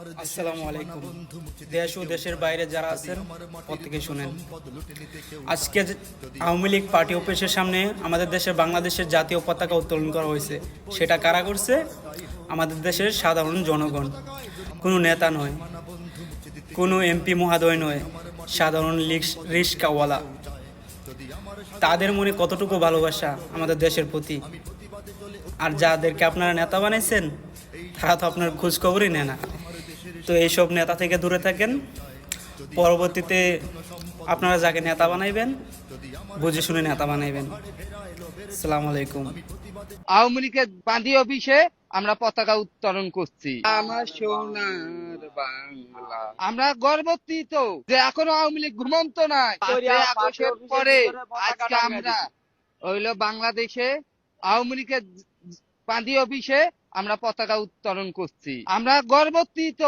আসসালামু আলাইকুম। দেশ ও দেশের বাইরে যারা আছেন প্রত্যেকে শুনেন। আজকে আওয়ামী লীগ পার্টি অফিসের সামনে আমাদের দেশের বাংলাদেশের জাতীয় পতাকা উত্তোলন করা হয়েছে। সেটা কারা করছে? আমাদের দেশের সাধারণ জনগণ। কোনো নেতা নয়, কোনো এমপি মহোদয় নয়, সাধারণ রিস্কাওয়ালা। তাদের মনে কতটুকু ভালোবাসা আমাদের দেশের প্রতি। আর যাদেরকে আপনারা নেতা বানাইছেন তারা তো আপনার খোঁজ খবরই নেয় না। তো এইসব নেতা থেকে দূরে থাকেন। পরবর্তীতে আপনারা যাকে নেতা বানাইবেন বুঝে শুনে নেতা বানাইবেন। আসসালামু আলাইকুম। আওয়ামী লীগের বাঁধি অফিসে আমরা পতাকা উত্তোলন করছি। আমার সোনার বাংলা, আমরা গর্বিত যে এখনো আওয়ামী লীগ ঘুমন্ত নয়। 5ই আগস্টের পরে আজকে আমরা হইলো বাংলাদেশে আওয়ামী লীগের বাঁধি অফিসে আমরা পতাকা উত্তোলন করছি। আমরা গর্বিত।